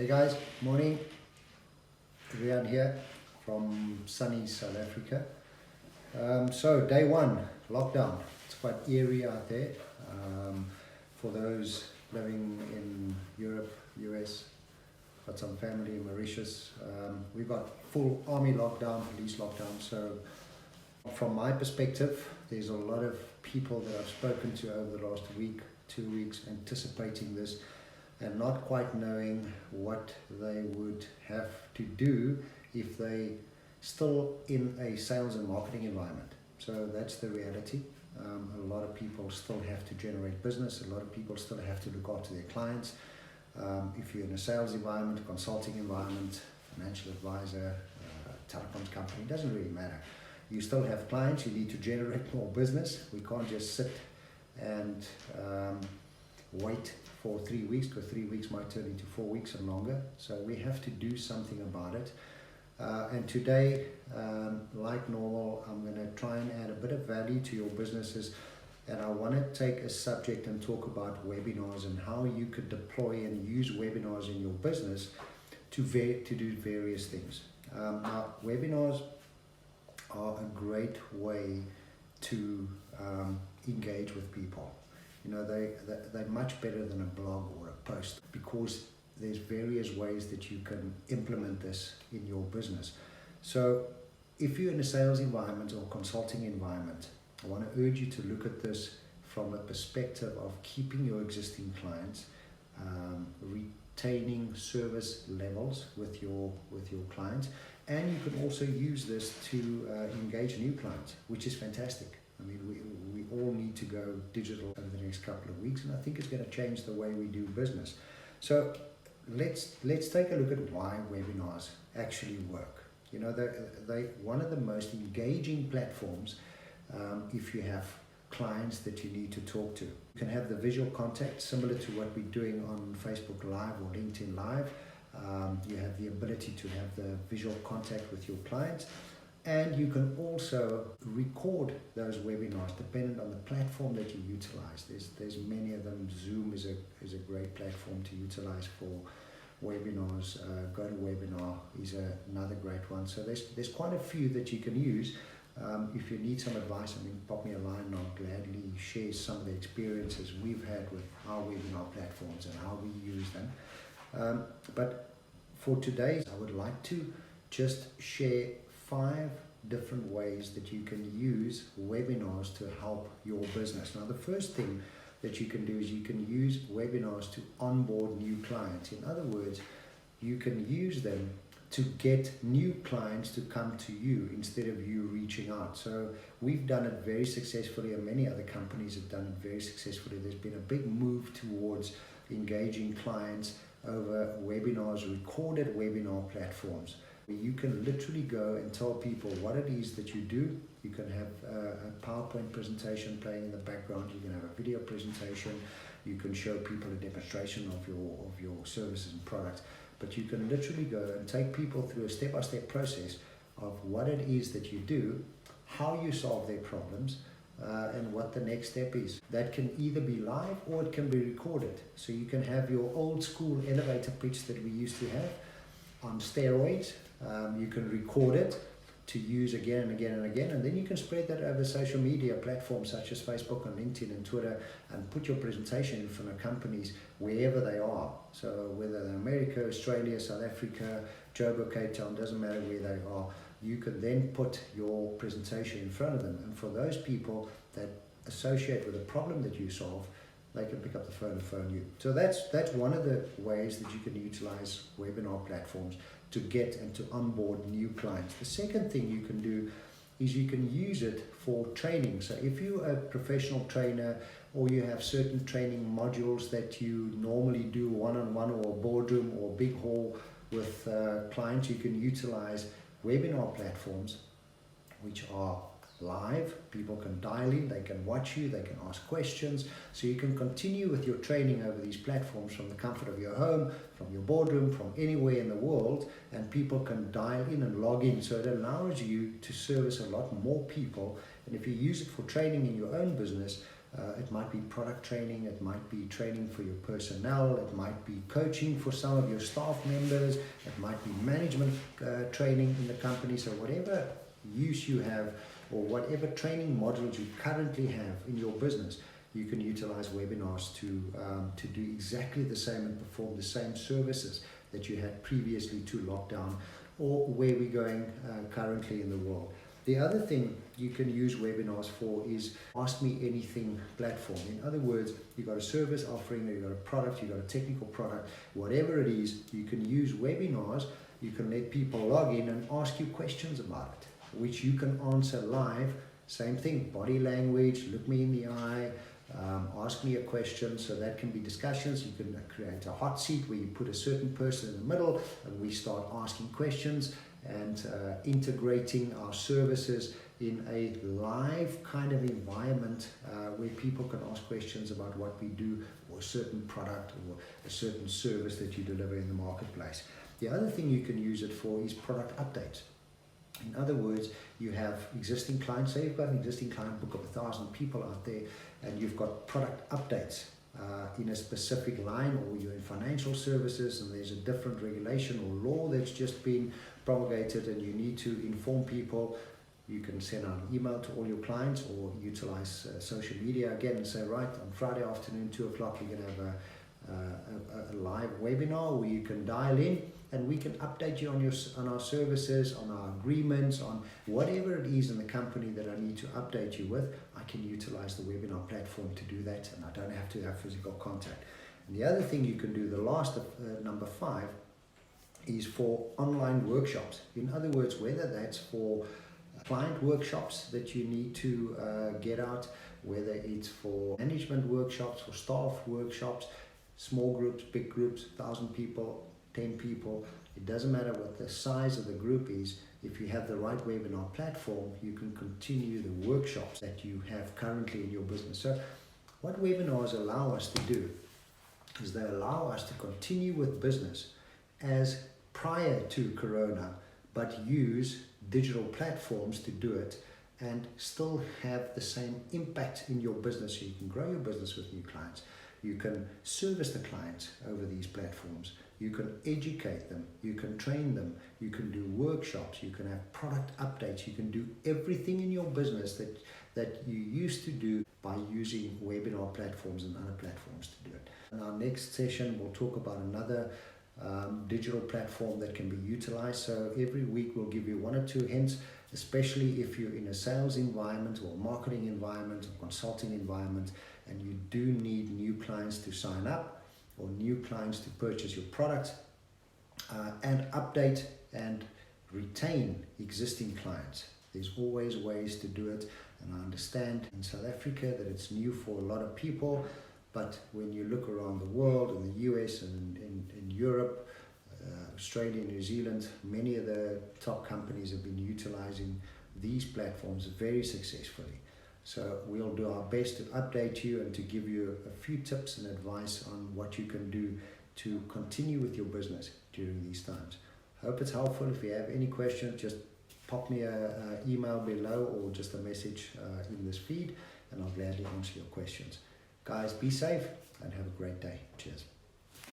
Hey guys, morning. Rian here from sunny South Africa. So day one, lockdown. It's quite eerie out there. For those living in Europe, US, got some family in Mauritius. We've got full army lockdown, police lockdown. So from my perspective, there's a lot of people that I've spoken to over the last week, 2 weeks, anticipating this and not quite knowing what they would have to do if they still in a sales and marketing environment. So that's the reality. A lot of people still have to generate business. A lot of people still have to look after their clients. If you're in a sales environment, a consulting environment, financial advisor, telecoms company, it doesn't really matter. You still have clients. You need to generate more business. We can't just sit and wait for 3 weeks, because 3 weeks might turn into 4 weeks and longer. So we have to do something about it. And today, like normal, I'm going to try and add a bit of value to your businesses. And I want to take a subject and talk about webinars and how you could deploy and use webinars in your business to do various things. Now, webinars are a great way to engage with people. You know, they're much better than a blog or a post, because there's various ways that you can implement this in your business. So if you're in a sales environment or consulting environment, I want to urge you to look at this from a perspective of keeping your existing clients, retaining service levels with your clients, and you can also use this to engage new clients, which is fantastic. I mean, we all need to go digital over the next couple of weeks, and I think it's going to change the way we do business. So let's take a look at why webinars actually work. You know, they're one of the most engaging platforms if you have clients that you need to talk to. You can have the visual contact, similar to what we're doing on Facebook Live or LinkedIn Live. You have the ability to have the visual contact with your clients. And you can also record those webinars depending on the platform that you utilize. There's many of them. Zoom is a great platform to utilize for webinars. GoToWebinar is another great one. So there's quite a few that you can use. If you need some advice, I mean, pop me a line and I'll gladly share some of the experiences we've had with our webinar platforms and how we use them. But for today, I would like to just share 5 different ways that you can use webinars to help your business. Now, the first thing that you can do is you can use webinars to onboard new clients. In other words, you can use them to get new clients to come to you instead of you reaching out. So we've done it very successfully, and many other companies have done it very successfully. There's been a big move towards engaging clients over webinars, recorded webinar platforms. You can literally go and tell people what it is that you do. You can have a PowerPoint presentation playing in the background. You can have a video presentation. You can show people a demonstration of your services and products. But you can literally go and take people through a step-by-step process of what it is that you do, how you solve their problems, and what the next step is. That can either be live or it can be recorded. So you can have your old school elevator pitch that we used to have on steroids. You can record it to use again and again and again, and then you can spread that over social media platforms such as Facebook and LinkedIn and Twitter, and put your presentation in front of companies wherever they are. So whether they're America, Australia, South Africa, Joburg, Cape Town, doesn't matter where they are, you can then put your presentation in front of them. And for those people that associate with the problem that you solve, they can pick up the phone and phone you. So that's one of the ways that you can utilize webinar platforms to get and to onboard new clients. The second thing you can do is you can use it for training. So if you're a professional trainer, or you have certain training modules that you normally do one-on-one, or a boardroom or big hall with clients, you can utilize webinar platforms which are live. People can dial in, they can watch you, they can ask questions. So you can continue with your training over these platforms from the comfort of your home, from your boardroom, from anywhere in the world, and people can dial in and log in. So it allows you to service a lot more people. And if you use it for training in your own business, It might be product training, it might be training for your personnel, it might be coaching for some of your staff members, it might be management training in the company. So whatever use you have or whatever training modules you currently have in your business, you can utilize webinars to do exactly the same and perform the same services that you had previously to lockdown or where we're going currently in the world. The other thing you can use webinars for is Ask Me Anything platform. In other words, you've got a service offering, or you've got a product, you've got a technical product, whatever it is, you can use webinars. You can let people log in and ask you questions about it, which you can answer live. Same thing, body language, look me in the eye, ask me a question. So that can be discussions. You can create a hot seat where you put a certain person in the middle and we start asking questions and integrating our services in a live kind of environment where people can ask questions about what we do, or a certain product or a certain service that you deliver in the marketplace. The other thing you can use it for is product updates. In other words, you have existing clients. Say you've got an existing client book of 1,000 people out there, and you've got product updates in a specific line, or you're in financial services and there's a different regulation or law that's just been promulgated and you need to inform people. You can send out an email to all your clients or utilize social media again and say, right, on Friday afternoon, 2 o'clock, you're going to have a live webinar where you can dial in and we can update you on our services, on our agreements, on whatever it is in the company that I need to update you with. I can utilize the webinar platform to do that, and I don't have to have physical contact. And the other thing you can do, the last number 5, is for online workshops. In other words, whether that's for client workshops that you need to get out, whether it's for management workshops, for staff workshops, small groups, big groups, 1,000 people, 10 people, it doesn't matter what the size of the group is. If you have the right webinar platform, you can continue the workshops that you have currently in your business. So what webinars allow us to do is they allow us to continue with business as prior to Corona, but use digital platforms to do it and still have the same impact in your business. So you can grow your business with new clients. You can service the clients over these platforms. You can educate them. You can train them. You can do workshops. You can have product updates. You can do everything in your business that you used to do by using webinar platforms and other platforms to do it. In our next session, we'll talk about another digital platform that can be utilized. So every week we'll give you 1 or 2 hints, especially if you're in a sales environment or marketing environment or consulting environment and you do need new clients to sign up or new clients to purchase your product, and update and retain existing clients. There's always ways to do it, and I understand in South Africa that it's new for a lot of people. But when you look around the world, in the US and in Europe, Australia, New Zealand, many of the top companies have been utilizing these platforms very successfully. So we'll do our best to update you and to give you a few tips and advice on what you can do to continue with your business during these times. Hope it's helpful. If you have any questions, just pop me an email below or just a message in this feed, and I'll gladly answer your questions. Guys, be safe and have a great day. Cheers.